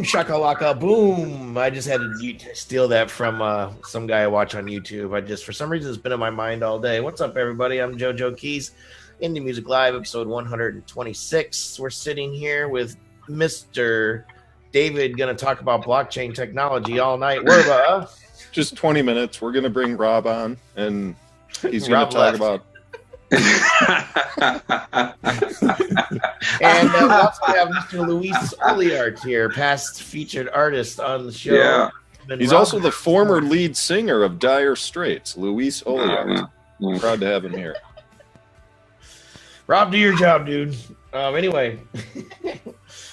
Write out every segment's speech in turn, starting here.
shakalaka, boom. I just had to steal that from some guy I watch on YouTube. For some reason, it's been in my mind all day. What's up, everybody? I'm JoJo Keys, Indie Music Live, episode 126. We're sitting here with Mr. David, going to talk about blockchain technology all night. We're just 20 minutes. We're going to bring Rob on, and he's going to talk about... And we also have Mr. Luis Oliart here, past featured artist on the show. Yeah. He's also the former lead singer of Dire Straits, Luis Oliart. Proud to have him here. Rob, do your job, dude. Anyway.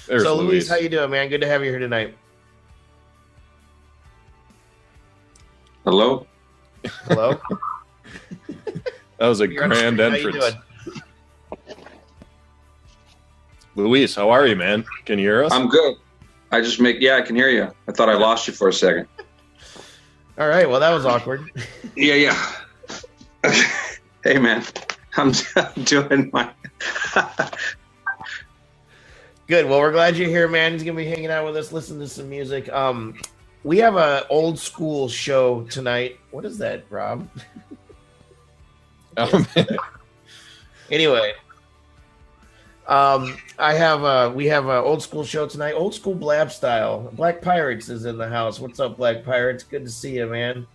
So, Luis, how you doing, man? Good to have you here tonight. Hello? Hello? That was a grand entrance. Luis, how are you, man? Can you hear us? I'm good. I can hear you. I thought I lost you for a second. All right. Well, that was awkward. Yeah. Hey, man. I'm doing my... Good. Well, we're glad you're here, man. He's going to be hanging out with us, listening to some music. We have an old school show tonight. What is that, Rob? Oh, man. Anyway, we have an old school show tonight, old school blab style. Black Pirates is in the house. What's up, Black Pirates? Good to see you, man.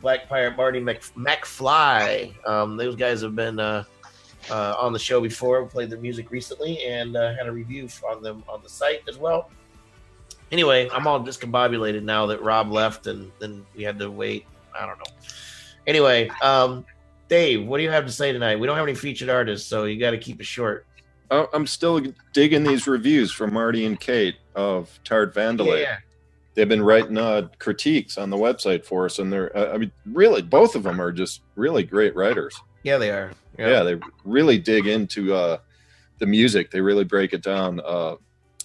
Black Pirate Marty McFly. Those guys have been on the show before. We played their music recently and had a review on them on the site as well. Anyway, I'm all discombobulated now that Rob left and then we had to wait. I don't know. Anyway, Dave, what do you have to say tonight? We don't have any featured artists, so you got to keep it short. I'm still digging these reviews from Marty and Kate of Tart Vandalay. Yeah. They've been writing critiques on the website for us, and they're, really, both of them are just really great writers. Yeah, they are. Yeah, they really dig into the music. They really break it down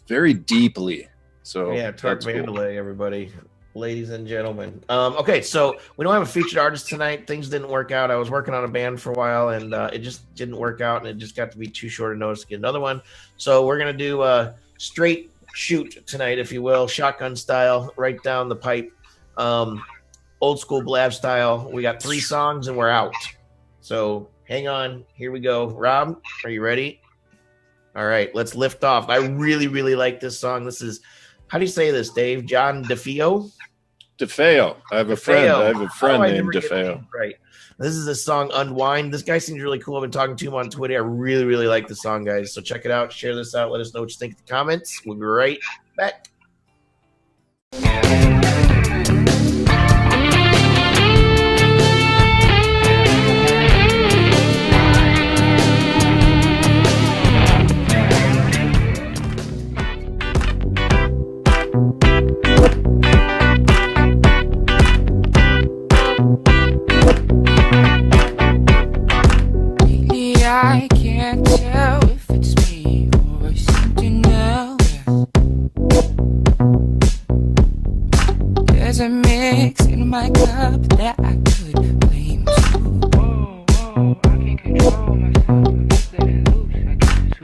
very deeply. So yeah, Tart Vandalay, everybody. Ladies and gentlemen. Okay, so we don't have a featured artist tonight. Things didn't work out. I was working on a band for a while, and it just didn't work out, and it just got to be too short a notice to get another one. So we're going to do a straight shoot tonight, if you will, shotgun style, right down the pipe, old school blab style. We got 3 songs, and we're out. So hang on. Here we go. Rob, are you ready? All right, let's lift off. I really, really like this song. This is, how do you say this, Dave? John Defeo? Defeo. I have a friend named Defeo. Right. This is the song Unwind. This guy seems really cool. I've been talking to him on Twitter. I really, really like the song, guys. So check it out. Share this out. Let us know what you think in the comments. We'll be right back. I can't tell if it's me or something else. There's a mix in my cup that I could blame too. I can't control myself.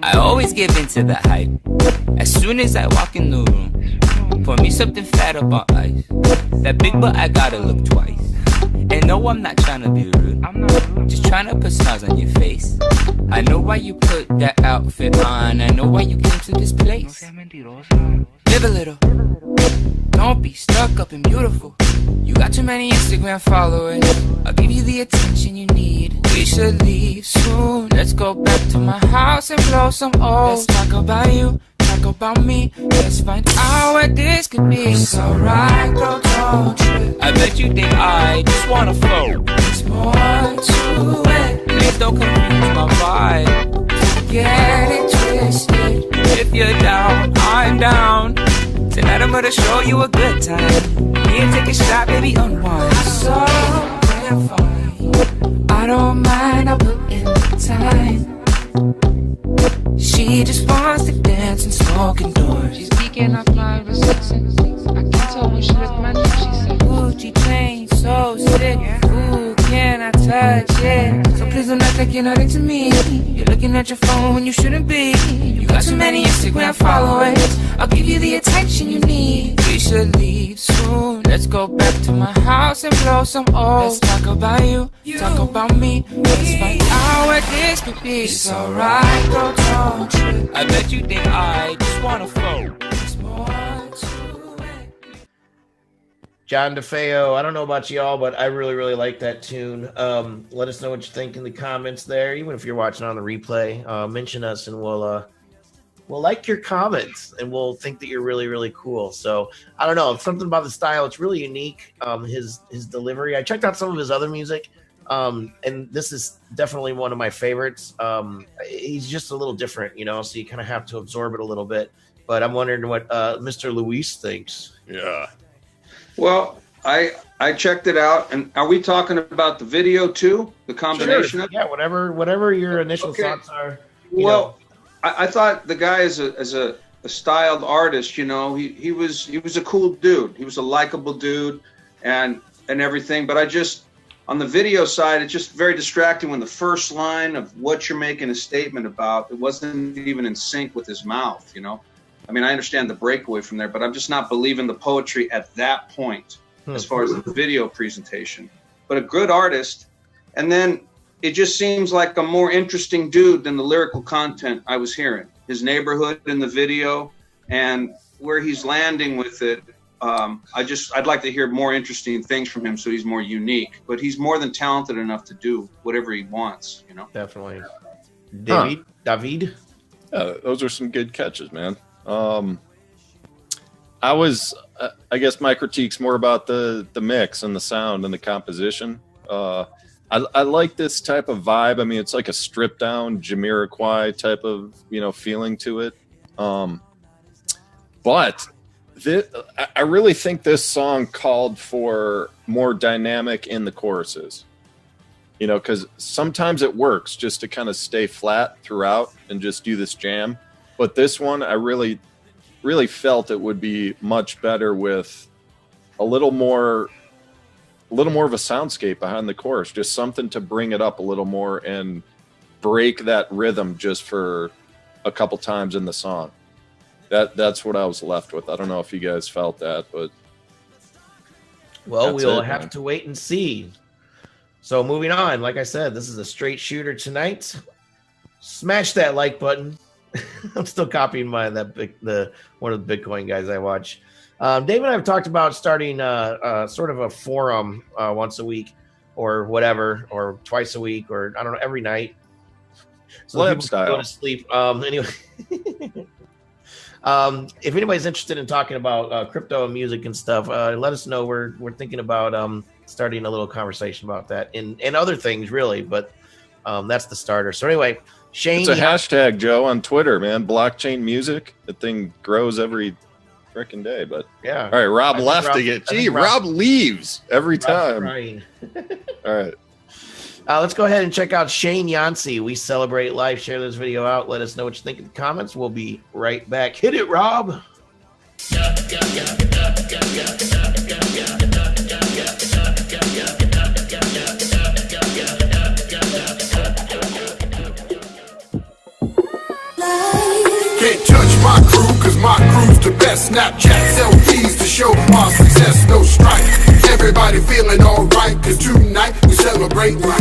I always give in to the hype. As soon as I walk in the room, pour me something fat up on ice. That big butt, I gotta look twice. And no, I'm not trying to be rude. Just trying to put smiles on your face. I know why you put that outfit on. I know why you came to this place. Live a little. Don't be stuck up and beautiful. You got too many Instagram followers. I'll give you the attention you need. We should leave soon. Let's go back to my house and blow some O's. Let's talk about you, talk about me. Let's find out what this could be. It's alright, girl, don't trip. I bet you think I just wanna float. There's more to it. Please don't confuse my vibe. Get it twisted. If you're down, I'm down. Tonight I'm gonna show you a good time. Here, take a shot, baby, unwind. So damn fine. I don't mind, I'll put in the time. She just wants to dance and smoke indoors. She's geeking off my resistance. I can tell when she lift my knee. She said, Gucci chain, so sick. Ooh, can I touch, yeah. So please don't act like you're not into me. You're looking at your phone when you shouldn't be. You got too many Instagram followers. I'll give you the attention you need. We should leave soon. Let's go back to my house and blow some O's. Let's talk about you, talk about me. Let's find out where this could be. It's alright, go talk. I bet you think I just wanna flow. There's more to it. John Defeo, I don't know about y'all, but I really, really like that tune. Let us know what you think in the comments there. Even if you're watching on the replay, mention us and we'll like your comments and we'll think that you're really, really cool. So I don't know, something about the style. It's really unique. His delivery. I checked out some of his other music, and this is definitely one of my favorites. He's just a little different, you know, so you kind of have to absorb it a little bit. But I'm wondering what Mr. Luis thinks. Yeah. Well, I checked it out, and are we talking about the video too? The combination Sure. of it? Yeah, whatever your initial thoughts are. Well, I thought the guy as a styled artist, you know, he was a cool dude. He was a likable dude, and everything. But I just, on the video side, it's just very distracting when the first line of what you're making a statement about, it wasn't even in sync with his mouth, you know. I mean, I understand the breakaway from there, but I'm just not believing the poetry at that point as far as the video presentation. But a good artist, and then it just seems like a more interesting dude than the lyrical content I was hearing. His neighborhood in the video and where he's landing with it. I'd like to hear more interesting things from him so he's more unique. But he's more than talented enough to do whatever he wants, you know? Definitely. David? Those are some good catches, man. I guess my critique's more about the mix and the sound and the composition. I like this type of vibe. I mean, it's like a stripped down Jamiroquai type of, you know, feeling to it. But I really think this song called for more dynamic in the choruses, you know, because sometimes it works just to kind of stay flat throughout and just do this jam. But this one, I really, really felt it would be much better with a little more of a soundscape behind the chorus, just something to bring it up a little more and break that rhythm just for a couple times in the song. That's what I was left with. I don't know if you guys felt that, but we'll have to wait and see. So moving on, like I said, this is a straight shooter tonight. Smash that like button. I'm still copying one of the Bitcoin guys I watch. Dave and I have talked about starting sort of a forum once a week or whatever, or twice a week, or I don't know, every night. So people can go to sleep. Anyway, if anybody's interested in talking about crypto and music and stuff, let us know. We're thinking about starting a little conversation about that and other things, really. But that's the starter. So anyway, Shane, it's a hashtag, Joe, on Twitter, man. Blockchain music. That thing grows every freaking day. But yeah. All right, Rob left again. Gee, Rob leaves every time. All right. Let's go ahead and check out Shane Yansi. We celebrate life. Share this video out. Let us know what you think in the comments. We'll be right back. Hit it, Rob. Can't touch my crew, cause my crew's the best. Snapchat selfies to show our success, no strife. Everybody feeling alright, cause tonight we celebrate life.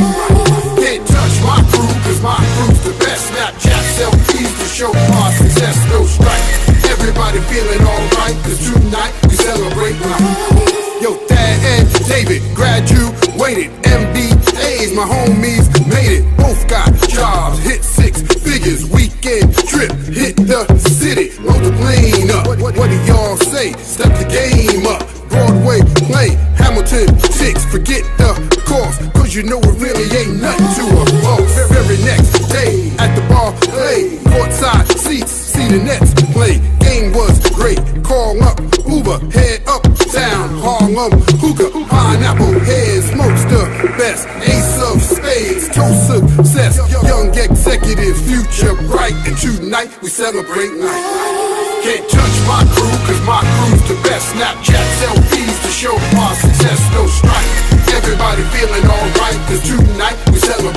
Can't touch my crew, cause my crew's the best. Snapchat selfies to show our success, no strife. Everybody feeling alright, cause tonight we celebrate life. Yo, Thad and David graduated, MBAs, my homies made it. Both got jobs, hit 6 figures, weekend trip, hit the city, load the plane up. What do y'all say? Step the game up. Broadway play, Hamilton 6, forget the cost, cause you know it really ain't nothing to a boss. Very next day at the bar, play, courtside seats, see the Nets play. Game was great, call up Uber, head uptown, Harlem, hookah, pineapple head, smokes the best, ace of spades, toast success, young executives, future bright, and tonight we celebrate life. Can't touch my crew, cause my crew's the best. Snapchat selfies to show our success, no strife. Everybody feeling alright, cause tonight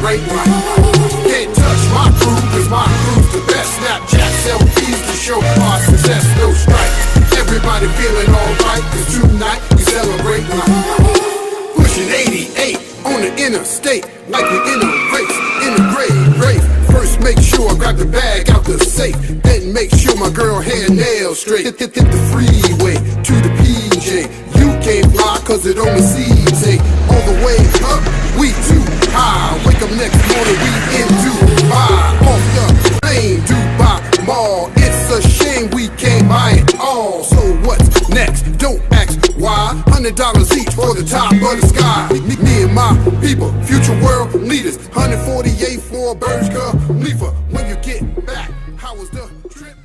celebrate life. Can't touch my crew, cause my crew's the best. Snapchat selfies to show our success, no strife. Everybody feeling alright, cause tonight we celebrate life. Pushing 88 on the interstate, like we in a race, in a grade race. First make sure I grab the bag out the safe, then make sure my girl hair nails straight. Hit the freeway to the PJ. You can't fly cause it only sees eight. All the way up, we too high. Wake up next morning, we in Dubai. Off the plane, Dubai Mall. It's a shame we can't buy it all. So what's next? Don't ask why. $100 each for the top of the sky. Me and my people, future world leaders. 148 for Burj Khalifa. When you get back, how was the trip?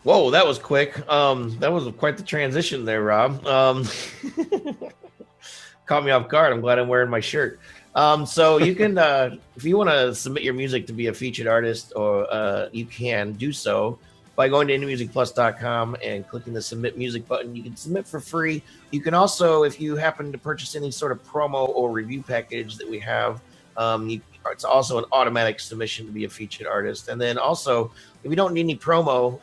Whoa, that was quick. That was quite the transition there, Rob. Caught me off guard. I'm glad I'm wearing my shirt. So you can, if you want to submit your music to be a featured artist, or you can do so by going to indiemusicplus.com and clicking the submit music button. You can submit for free. You can also, if you happen to purchase any sort of promo or review package that we have, it's also an automatic submission to be a featured artist. And then also, if you don't need any promo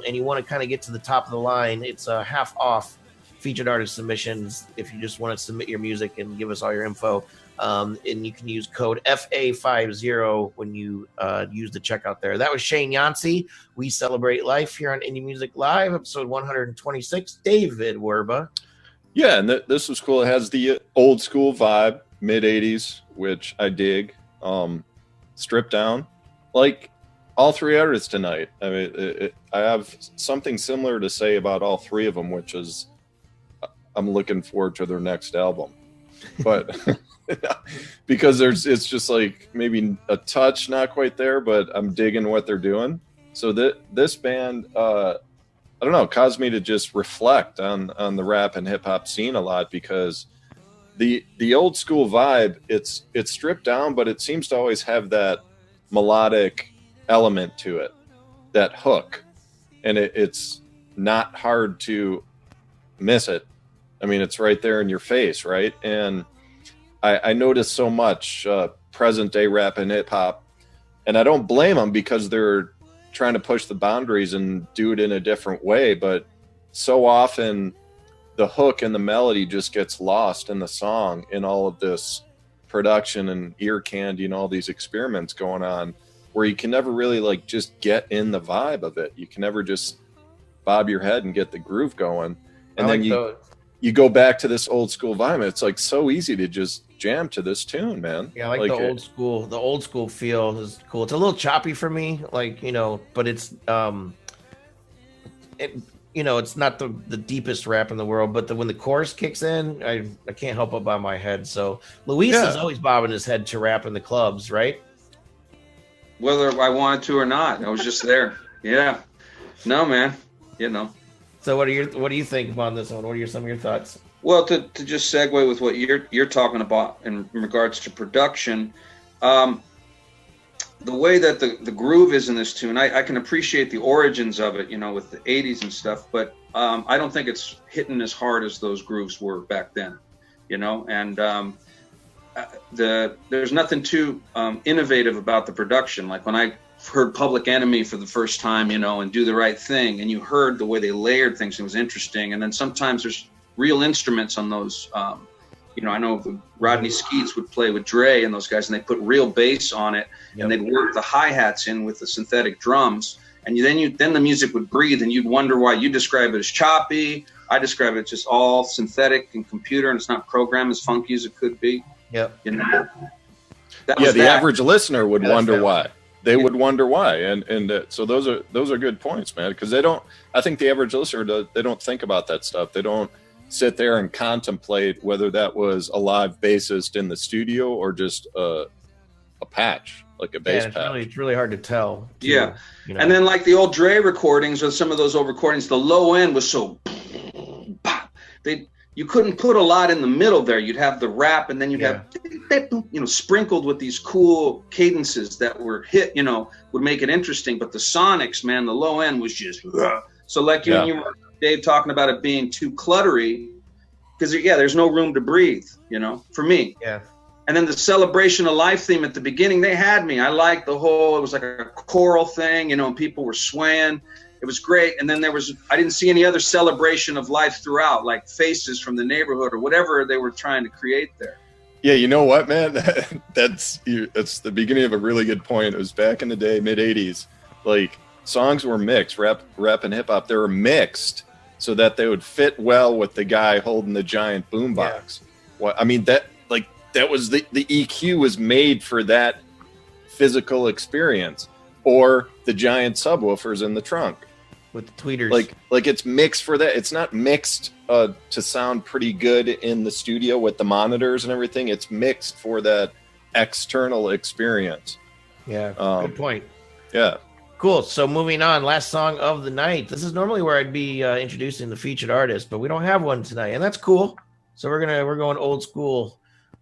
and you want to kind of get to the top of the line, it's half off featured artist submissions if you just want to submit your music and give us all your info. And you can use code FA50 when you use the checkout there. That was Shane Yansi. We celebrate life here on Indie Music Live, episode 126. David Werba. Yeah, and this was cool. It has the old school vibe, mid 80s, which I dig. Stripped down, like all three artists tonight. I mean, I have something similar to say about all three of them, which is I'm looking forward to their next album. But because it's just like maybe a touch not quite there, but I'm digging what they're doing. So this band, I don't know, caused me to just reflect on the rap and hip hop scene a lot, because the old school vibe, it's stripped down, but it seems to always have that melodic element to it, that hook, and it's not hard to miss it. I mean, it's right there in your face, right? And I notice so much present day rap and hip hop, and I don't blame them because they're trying to push the boundaries and do it in a different way. But so often the hook and the melody just gets lost in the song, in all of this production and ear candy and all these experiments going on, where you can never really like just get in the vibe of it. You can never just bob your head and get the groove going. And then you go back to this old school vibe. It's like so easy to just jam to this tune, man. Yeah, I like the old school. The old school feel is cool. It's a little choppy for me, like, you know, but it's it's not the deepest rap in the world, but when the chorus kicks in, I can't help but bob my head. So Luis is always bobbing his head to rap in the clubs, right? Whether I wanted to or not, I was just there. Yeah. No, man. You know. So what do you think about this one? What are some of your thoughts? Well, to just segue with what you're talking about in regards to production, the way that the groove is in this tune, I can appreciate the origins of it, you know, with the 80s and stuff, but I don't think it's hitting as hard as those grooves were back then, you know, and there's nothing too innovative about the production. Like when I heard Public Enemy for the first time, you know, and Do the Right Thing, and you heard the way they layered things, it was interesting. And then sometimes there's real instruments on those, you know, I know Rodney Skeets would play with Dre and those guys, and they put real bass on it, and they'd work the hi-hats in with the synthetic drums, and then the music would breathe, and you'd wonder why. You describe it as choppy, I describe it just all synthetic and computer, and it's not programmed as funky as it could be. Yep. You know, the average listener would wonder why. They would wonder why, and so those are good points, man, because I think the average listener, they don't think about that stuff. They don't sit there and contemplate whether that was a live bassist in the studio or just a patch, like a bass patch. It's really hard to tell. Yeah. You know. And then like the old Dre recordings, or some of those old recordings, the low end was so you couldn't put a lot in the middle there. You'd have the rap, and then you'd have, you know, sprinkled with these cool cadences that were hit, you know, would make it interesting. But the sonics, man, the low end was just so like you and you were, Dave, talking about it being too cluttery, because there's no room to breathe, you know, for me. Yeah. And then the celebration of life theme at the beginning, they had me. I liked the whole, it was like a choral thing, you know, and people were swaying. It was great. And then I didn't see any other celebration of life throughout, like faces from the neighborhood or whatever they were trying to create there. Yeah, you know what, man? That's the beginning of a really good point. It was back in the day, mid 80s. Like, songs were mixed, rap and hip hop. They were mixed so that they would fit well with the guy holding the giant boombox. Yeah. Well, I mean, that was the EQ was made for that physical experience, or the giant subwoofers in the trunk with the tweeters. Like it's mixed for that. It's not mixed to sound pretty good in the studio with the monitors and everything. It's mixed for that external experience. Yeah, good point. Yeah. Cool. So moving on, last song of the night. This is normally where I'd be introducing the featured artist, but we don't have one tonight, and that's cool. So we're going old school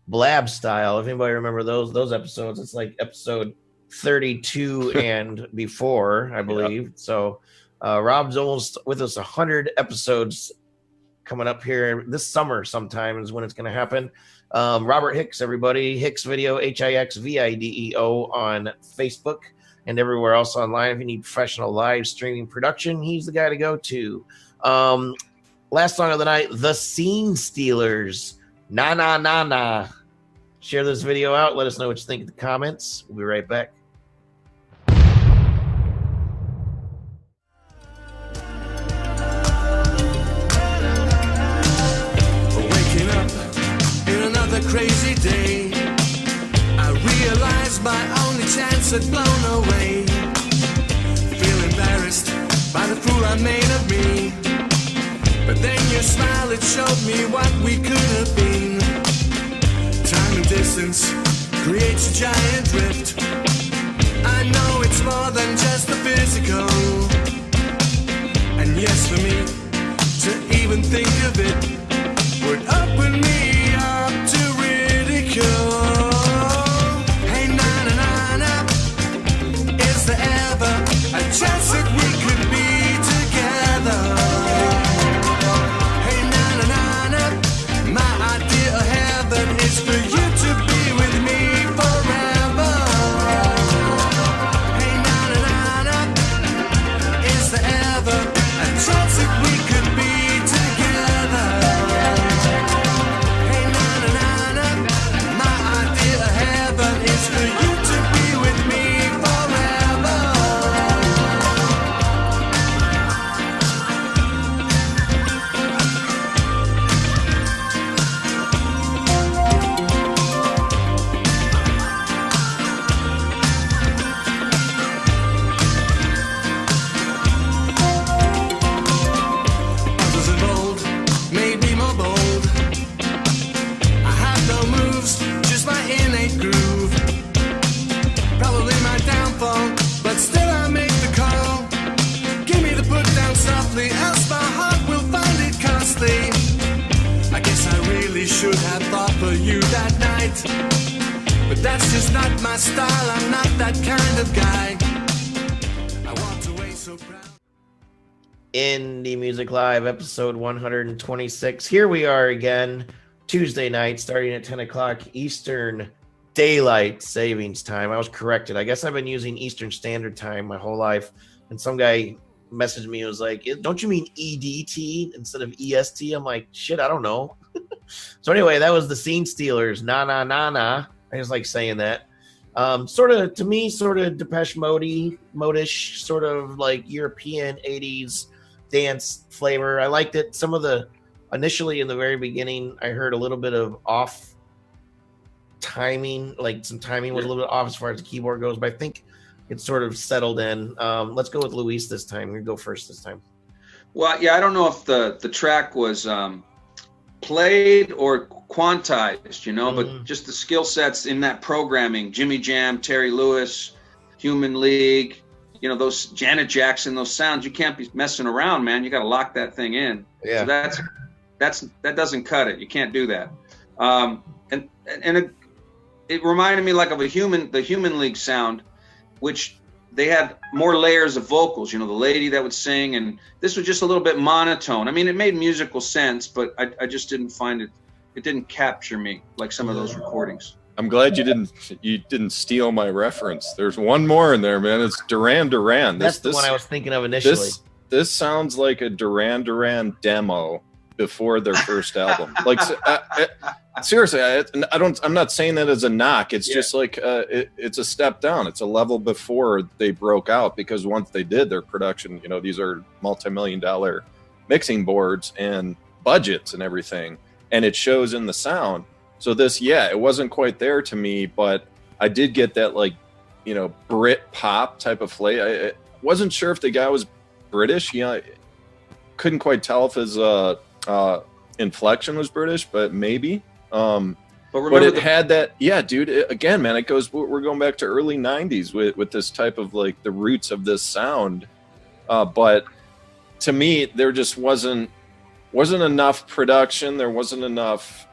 Blab style. If anybody remember those episodes, it's like episode 32 and before, I believe. Yep. So Rob's almost with us 100 episodes coming up here this summer sometime is when it's going to happen. Robert Hicks, everybody. Hicks Video, HIXVIDEO on Facebook and everywhere else online. If you need professional live streaming production, he's the guy to go to. Last song of the night, The Scene Stealers, Na Na Na Na. Share this video out. Let us know what you think in the comments. We'll be right back. Waking up in another crazy day, I realized my only chance had blown away. Feel embarrassed by the fool I made of me, but then your smile, it showed me what we could have been. Time and distance creates a giant rift. I know it's more than just the physical, and yes, for me to even think of it would open me up to ridicule. Hey, na na na na, is there ever a chance that we could be together? Hey, na na na na, my idea of heaven is for you to be with me forever. Hey, na na na na, is there ever a chance that we could be together? Hey, na na na na, my idea of heaven is for you to be with me forever. Others involved made me more bold. I have no moves, just my innate groove. Probably my downfall, but still I make the call. Give me the put down softly, else my heart will find it costly. I guess I really should have thought for you that night, but that's just not my style. I'm not that kind of guy. I walked away so proud. Indie Music Live, episode 126. Here we are again, Tuesday night, starting at 10 o'clock Eastern Daylight Savings Time. I was corrected. I guess I've been using Eastern Standard Time my whole life, and some guy messaged me and was like, don't you mean EDT instead of EST? I'm like, shit, I don't know. So anyway, that was The Scene Stealers, Na Na Na Na. I just like saying that. Sort of, to me, sort of Depeche Mode-ish, sort of like European 80s dance flavor. I liked it. Some of the, initially in the very beginning, I heard a little bit of off timing, like some timing was a little bit off as far as the keyboard goes, but I think it's sort of settled in. Let's go with Luis this time. We go first this time. Well, yeah, I don't know if the track was played or quantized, you know, but just the skill sets in that programming, Jimmy Jam, Terry Lewis, Human League, you know, those Janet Jackson, those sounds, you can't be messing around, man. You got to lock that thing in. Yeah. So that doesn't cut it. You can't do that. And it reminded me like of the Human League sound, which they had more layers of vocals, you know, the lady that would sing, and this was just a little bit monotone. I mean, it made musical sense, but I just didn't find it didn't capture me like some of those recordings. I'm glad you didn't steal my reference. There's one more in there, man. It's Duran Duran. That's the one I was thinking of initially. This sounds like a Duran Duran demo before their first album. Like, seriously, I'm not saying that as a knock. It's just like it's a step down. It's a level before they broke out, because once they did their production, these are multi-million-dollar mixing boards and budgets and everything, and it shows in the sound. So this, it wasn't quite there to me, but I did get that Brit pop type of flavor. I wasn't sure if the guy was British. Couldn't quite tell if his inflection was British, but maybe. But it had that, dude. Again, man, it goes. We're going back to early '90s with this type of the roots of this sound. But to me, there just wasn't enough production. There wasn't enough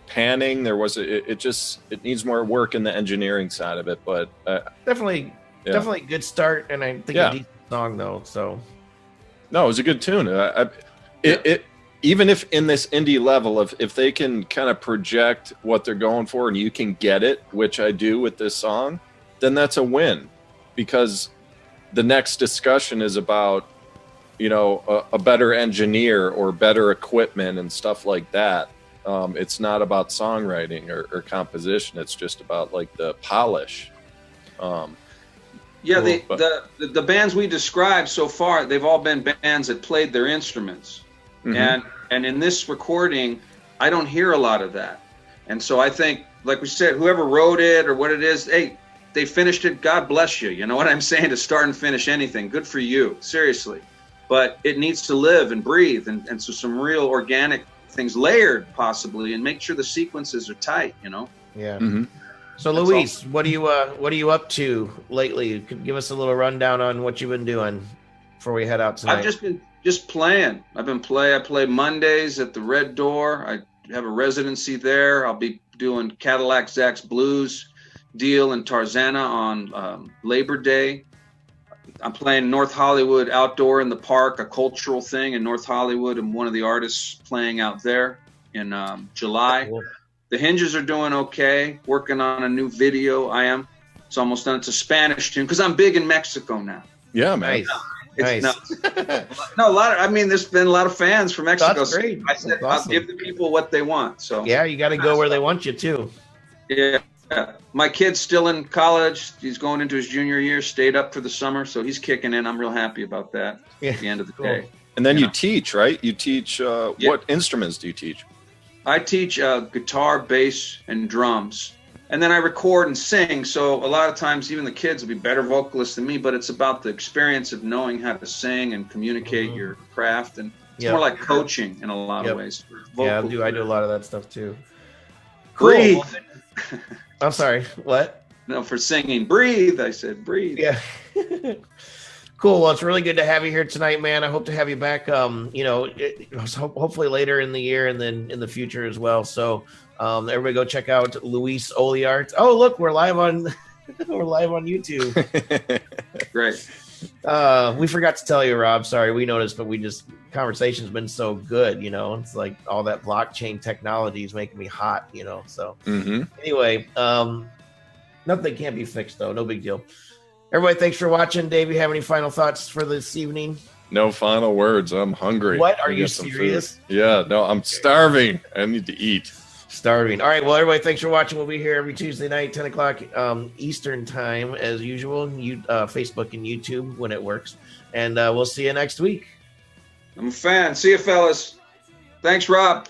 panning. It needs more work in the engineering side of it. But definitely a good start, and I think a decent song though. So no, it was a good tune. Even if in this indie level, if they can kind of project what they're going for and you can get it, which I do with this song, then that's a win, because the next discussion is about a better engineer or better equipment and stuff like that. It's not about songwriting or composition. It's just about the polish. The bands we described so far, they've all been bands that played their instruments. Mm-hmm. And in this recording, I don't hear a lot of that. And so I think, like we said, whoever wrote it or what it is, hey, they finished it. God bless you. You know what I'm saying? To start and finish anything. Good for you. Seriously. But it needs to live and breathe. And so some real organic things layered possibly, and make sure the sequences are tight, Yeah. Mm-hmm. So Luis, what are you up to lately? You could give us a little rundown on what you've been doing before we head out tonight. I've just playing. I play Mondays at the Red Door. I have a residency there. I'll be doing Cadillac Zach's Blues deal in Tarzana on Labor Day. I'm playing North Hollywood Outdoor in the Park, a cultural thing in North Hollywood. I'm one of the artists playing out there in July. Cool. The Hinges are doing okay. Working on a new video. I am. It's almost done. It's a Spanish tune because I'm big in Mexico now. Yeah, man. Nice. No, there's been a lot of fans from Mexico. That's great. I said I'll give the people what they want. So yeah, you got to go where they want you too. Yeah. My kid's still in college. He's going into his junior year. Stayed up for the summer, so he's kicking in. I'm real happy about that. At the end of the day. And then you teach, right? You teach. What instruments do you teach? I teach guitar, bass, and drums. And then I record and sing, so a lot of times even the kids will be better vocalists than me, but it's about the experience of knowing how to sing and communicate your craft, and it's more like coaching in a lot of ways. I do a lot of that stuff too. Breathe. Cool. I'm sorry, what? No, for singing. Breathe, I said breathe. Yeah. Cool. Well, it's really good to have you here tonight, man. I hope to have you back, hopefully later in the year and then in the future as well. So everybody go check out Luis Oliart. Oh, look, we're live on YouTube. Great. We forgot to tell you, Rob. Sorry, we noticed, but conversation's been so good. It's like all that blockchain technology is making me hot. So anyway, nothing can't be fixed though. No big deal. Everybody, thanks for watching. Dave, you have any final thoughts for this evening? No final words. I'm hungry. What? Are you serious? Yeah, no, I'm starving. I need to eat. Starving. All right. Well, everybody, thanks for watching. We'll be here every Tuesday night, 10 o'clock Eastern time, as usual. Facebook and YouTube when it works. And we'll see you next week. I'm a fan. See you, fellas. Thanks, Rob.